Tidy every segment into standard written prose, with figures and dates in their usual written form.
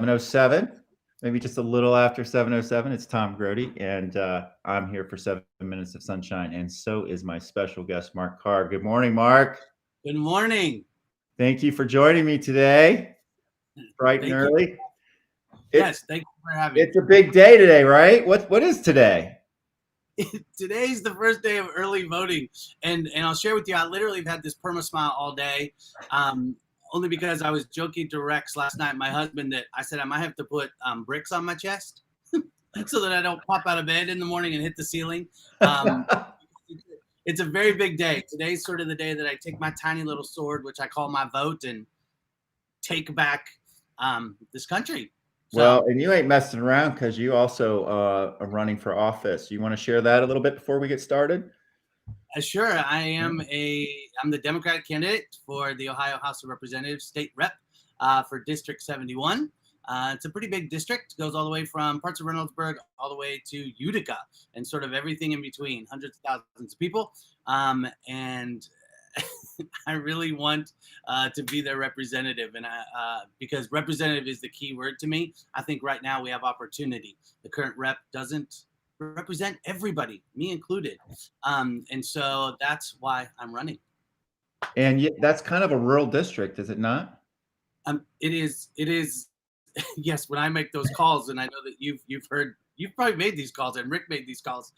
7:07, maybe just a little after 7:07. It's Tom Grody, and I'm here for 7 minutes of sunshine, and so is my special guest, Mark Carr. Good morning, Mark. Good morning. Thank you for joining me today, bright and Thank you. early. It Yes, thank you for having it's a big day today, right? What is today? me. Today's the first day of early voting, and I'll share with you. I literally have had this perma smile all day, only because I was joking to Rex last night, my husband, that I said I might have to put bricks on my chest so that I don't pop out of bed in the morning and hit the ceiling. Um, it's a very big day. Today's sort of the day that I take my tiny little sword, which I call my vote, and take back this country. Well, So and you ain't messing around because you also are running for office. You want to share that a little bit before we get started? Sure, I'm the Democratic candidate for the Ohio House of Representatives state rep for District 71. It's a pretty big district. It goes all the way from parts of Reynoldsburg all the way to Utica and sort of everything in between, hundreds of thousands of people. And I really want to be their representative, and because representative is the key word to me. I think right now we have opportunity. The current rep doesn't represent everybody, me included, and so that's why I'm running. And that's kind of a rural district, is it not? It is. It is. Yes. When I make those calls, and I know that you've probably made these calls, and Rick made these calls.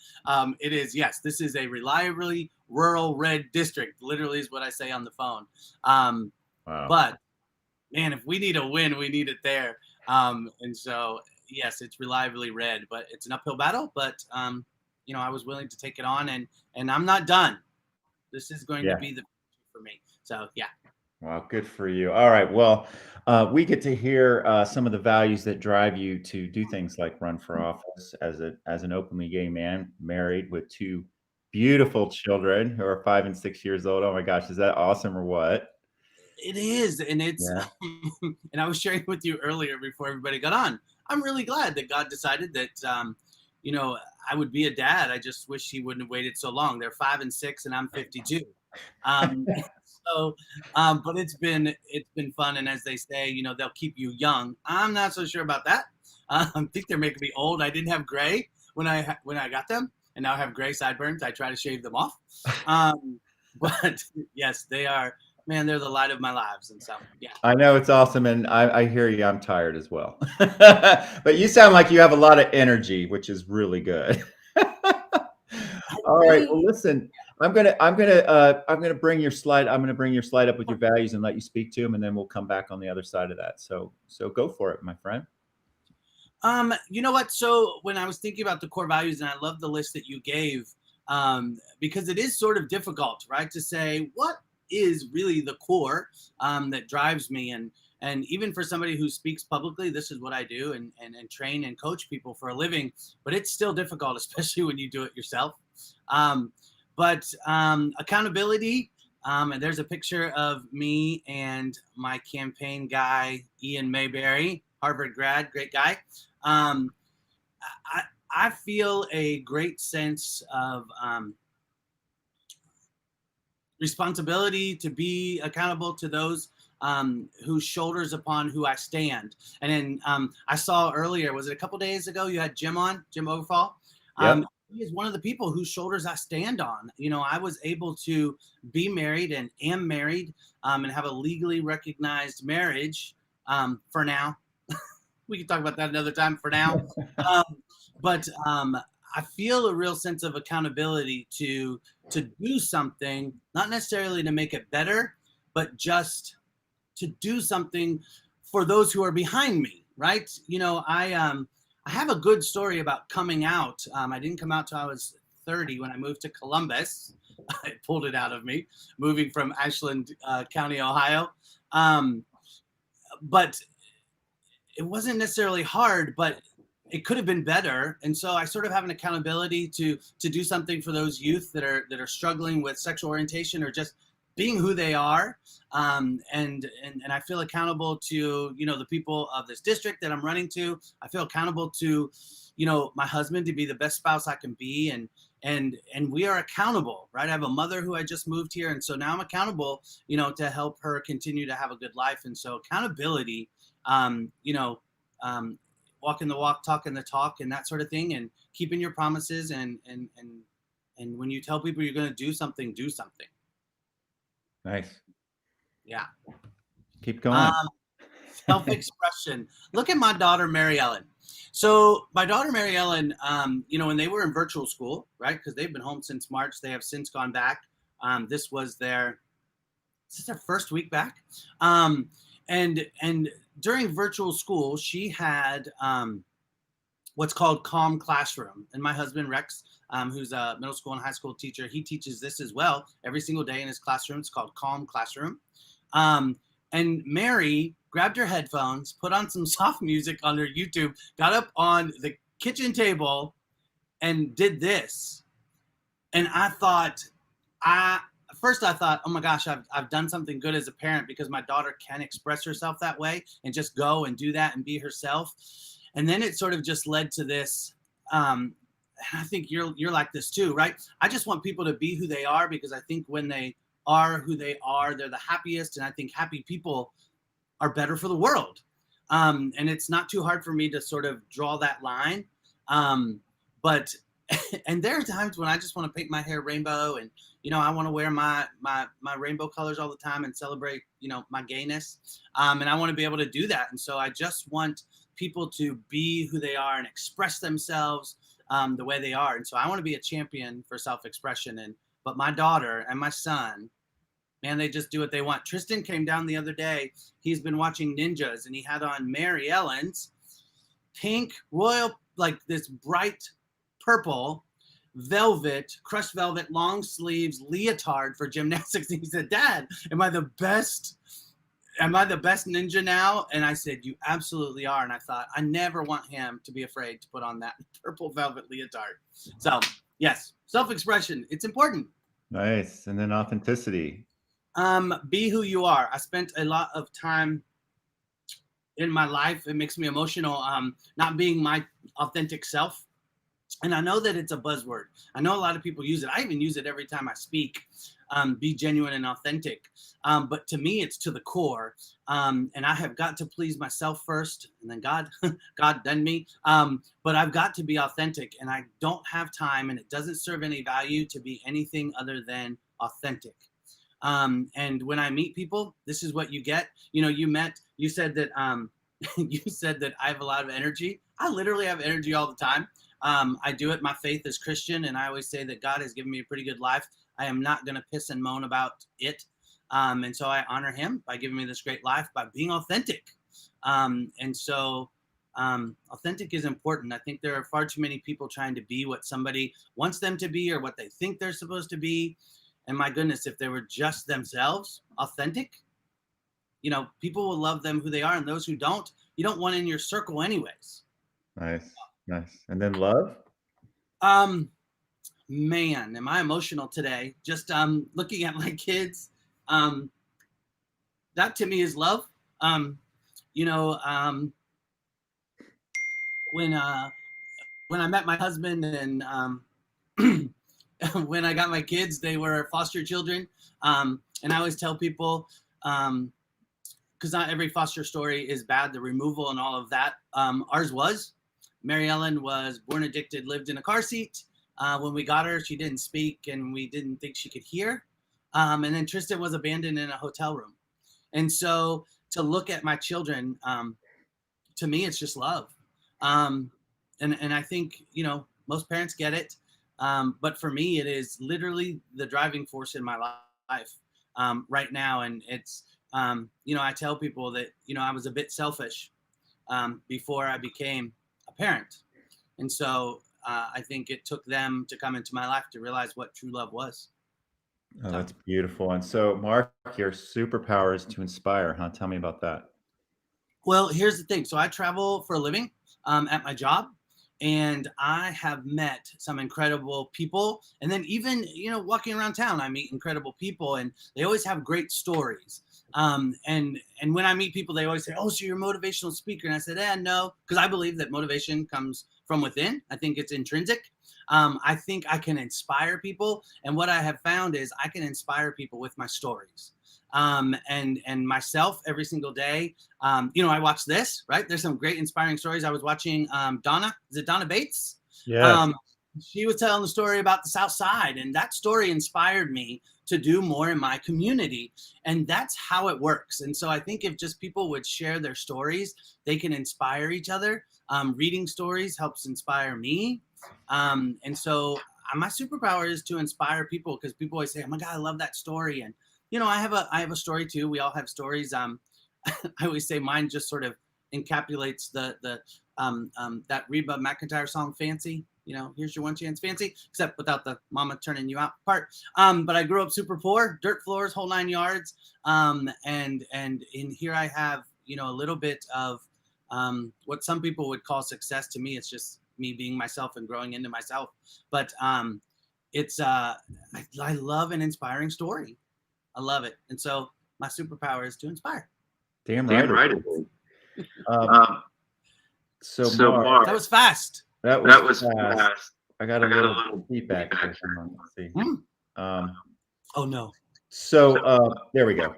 It is. Yes. This is a reliably rural red district. Literally is what I say on the phone. Um, Wow. but man, if we need a win, we need it there. And so yes, it's reliably red, but it's an uphill battle. But I was willing to take it on, and I'm not done. This is going to Yeah. be the for me. So yeah. Wow, good for you. All right. Well, we get to hear some of the values that drive you to do things like run for office as an openly gay man, married with two beautiful children who are 5 and 6 years old. Oh my gosh, is that awesome or what? It is, and it's Yeah. and I was sharing with you earlier before everybody got on. I'm really glad that God decided that you know I would be a dad. I just wish He wouldn't have waited so long. They're 5 and 6, and I'm 52. Um, so, but it's been fun, and as they say, they'll keep you young. I'm not so sure about that. I think they're making me old. I didn't have gray when I got them, and now I have gray sideburns. I try to shave them off. Um, but yes, they are, man, they're the light of my lives. And so, yeah. I know it's awesome, and I hear you. I'm tired as well, but you sound like you have a lot of energy, which is really good. I All right. really, Well, listen, I'm gonna bring your slide. I'm gonna bring your slide up with your values and let you speak to them, and then we'll come back on the other side of that. So go for it, my friend. you know what? So when I was thinking about the core values, and I love the list that you gave, because it is sort of difficult, right? To say what is really the core that drives me. And even for somebody who speaks publicly, this is what I do and train and coach people for a living, but it's still difficult, especially when you do it yourself. Um, but accountability, and there's a picture of me and my campaign guy, Ian Mayberry, Harvard grad, great guy. Um, I, I feel a great sense of responsibility to be accountable to those whose shoulders upon who I stand. And then I saw earlier, was it a couple days ago, you had Jim on, Jim Overfall? Yep. He is one of the people whose shoulders I stand on. I was able to be married and am married and have a legally recognized marriage for now. We can talk about that another time for now. Um, but I feel a real sense of accountability to do something, not necessarily to make it better, but just to do something for those who are behind me, right? I have a good story about coming out. I didn't come out till I was 30 when I moved to Columbus. I pulled it out of me, moving from Ashland County, Ohio. Um, but it wasn't necessarily hard, but it could have been better. And so I sort of have an accountability to do something for those youth that are struggling with sexual orientation or just being who they are. And I feel accountable to the people of this district that I'm running to. I feel accountable to my husband to be the best spouse I can be, and we are accountable, right? I have a mother who I just moved here, and so now I'm accountable to help her continue to have a good life. And so accountability, walking the walk, talking the talk, and that sort of thing, and keeping your promises, and when you tell people you're going to do something, do something. Nice. Yeah. Keep Um, going. Self-expression. Look at my daughter, Mary Ellen. So my daughter, Mary Ellen, when they were in virtual school, right? Because they've been home since March. They have since gone back. This was their This is their first week back. And during virtual school, she had what's called Calm Classroom. And my husband, Rex, who's a middle school and high school teacher, he teaches this as well every single day in his classroom. It's called Calm Classroom. And Mary grabbed her headphones, put on some soft music on her YouTube, got up on the kitchen table and did this. And I thought, first I thought, oh my gosh, I've done something good as a parent because my daughter can express herself that way and just go and do that and be herself. And then it sort of just led to this. And I think you're like this too, right? I just want people to be who they are because I think when they are who they are, they're the happiest. And I think happy people are better for the world. And it's not too hard for me to sort of draw that line. But and there are times when I just want to paint my hair rainbow and, I want to wear my rainbow colors all the time and celebrate, my gayness. And I want to be able to do that. And so I just want people to be who they are and express themselves the way they are. And so I want to be a champion for self-expression. But my daughter and my son, man, they just do what they want. Tristan came down the other day. He's been watching Ninjas and he had on Mary Ellen's pink royal, like this bright purple velvet, crushed velvet, long sleeves leotard for gymnastics. And he said, Dad, am I the best ninja now? And I said, you absolutely are. And I thought, I never want him to be afraid to put on that purple velvet leotard. So yes, self-expression, it's important. Nice. And then authenticity. Be who you are. I spent a lot of time in my life, it makes me emotional, not being my authentic self. And I know that it's a buzzword. I know a lot of people use it. I even use it every time I speak. Be genuine and authentic. But to me, it's to the core. And I have got to please myself first, and then God, God done me. But I've got to be authentic, and I don't have time, and it doesn't serve any value to be anything other than authentic. And when I meet people, this is what you get. You said that you said that I have a lot of energy. I literally have energy all the time. I do it. My faith is Christian, and I always say that God has given me a pretty good life. I am not going to piss and moan about it. And so I honor him by giving me this great life by being authentic. And so authentic is important. I think there are far too many people trying to be what somebody wants them to be or what they think they're supposed to be. And my goodness, if they were just themselves, authentic, people will love them who they are. And those who don't, you don't want in your circle anyways. Nice. Nice. And then love. Man, am I emotional today? Just looking at my kids. That to me is love. You know, when I met my husband and when I got my kids, they were foster children. And I always tell people, because not every foster story is bad, the removal and all of that. Ours was. Mary Ellen was born addicted, lived in a car seat. When we got her, she didn't speak and we didn't think she could hear. And then Tristan was abandoned in a hotel room. And so to look at my children, to me, it's just love. And I think, most parents get it. But for me, it is literally the driving force in my life right now. And it's, I tell people that, I was a bit selfish before I became a parent. And so I think it took them to come into my life to realize what true love was. Oh, So, that's beautiful. And so, Mark, your superpower is to inspire, huh? Tell me about that. well, here's the thing. So I travel for a living at my job. And I have met some incredible people. And then even, walking around town, I meet incredible people and they always have great stories. And when I meet people, they always say, oh, so you're a motivational speaker. And I said, no, because I believe that motivation comes from within. I think it's intrinsic. I think I can inspire people. And what I have found is I can inspire people with my stories. and myself every single day. You know, I watch this, right? There's some great inspiring stories. I was watching Donna, is it Donna Bates? Yes. Um, she was telling the story about the South Side, and that story inspired me to do more in my community. And that's how it works. And so I think if just people would share their stories, they can inspire each other. Reading stories helps inspire me. And so my superpower is to inspire people, because people always say, "Oh my God, I love that story." And you know, I have a story too. We all have stories. I always say mine just sort of encapsulates the that Reba McEntire song "Fancy." You know, here's your one chance, fancy, except without the mama turning you out part. But I grew up super poor, dirt floors, whole 9 yards. And in here I have, you know, a little bit of what some people would call success. To me, it's just me being myself and growing into myself. But it's I love an inspiring story. I love it. And so my superpower is to inspire. Damn Damn right. right. Um, so Mark, That was fast. that That was was fast. fast. I got a little feedback here. Let's see. Oh no. So there we go.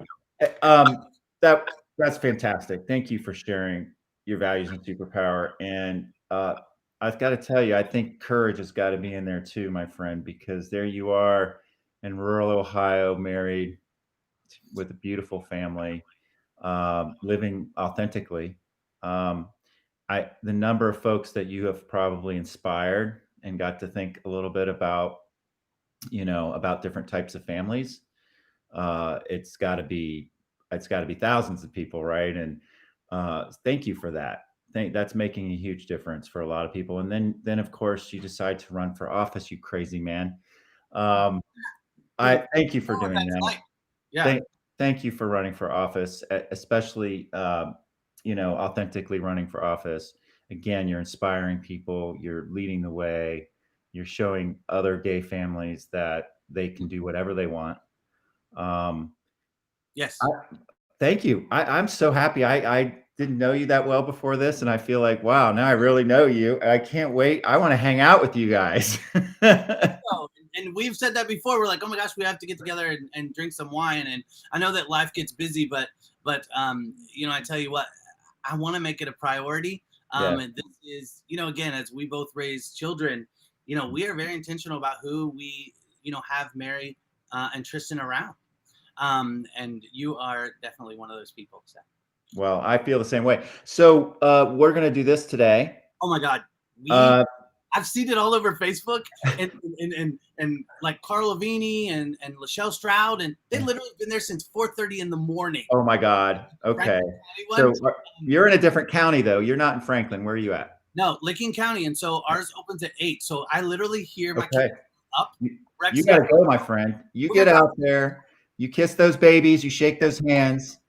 That's fantastic. Thank you for sharing your values and superpower. And I've got to tell you, I think courage has got to be in there too, my friend, because there you are in rural Ohio, married with a beautiful family, living authentically. Um, the number of folks that you have probably inspired and got to think a little bit about, about different types of families. It's got to be thousands of people, right? And thank you for that. That's making a huge difference for a lot of people. And then of course you decide to run for office, you crazy man. I thank you for doing that. Yeah. Thank you for running for office, especially authentically running for office. Again, you're inspiring people, you're leading the way, you're showing other gay families that they can do whatever they want. Yes. Thank you. I'm so happy. I didn't know you that well before this, and I feel like, wow, now I really know you. I can't wait. I want to hang out with you guys. And we've said that before. We're like, oh my gosh, we have to get together and drink some wine. And I know that life gets busy, but you know, I tell you what, I want to make it a priority. Yeah. And this is, you know, again, as we both raise children, you know, we are very intentional about who we, you know, have Mary and Tristan around. And you are definitely one of those people. So. Well, I feel the same way. So we're going to do this today. Oh my God. I've seen it all over Facebook and like Carl Lavini and Lachelle Stroud, and they've literally been there since 4:30 in the morning. Oh my God. Okay. So you're in a different county though. You're not in Franklin. Where are you at? No, Licking County. And so ours opens at 8. So I literally hear my kids up. You got to go, my friend. You get out there, you kiss those babies, you shake those hands.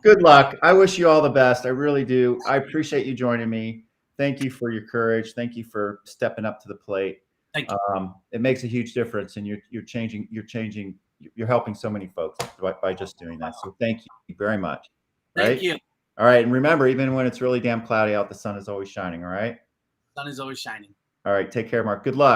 Good luck. I wish you all the best. I really do. I appreciate you joining me. Thank you for your courage. Thank you for stepping up to the plate. Thank you. It makes a huge difference, and you're helping so many folks by just doing that. So thank you very much. Right? Thank you. All right. And remember, even when it's really damn cloudy out, the sun is always shining. All right. Sun is always shining. All right. Take care, Mark. Good luck.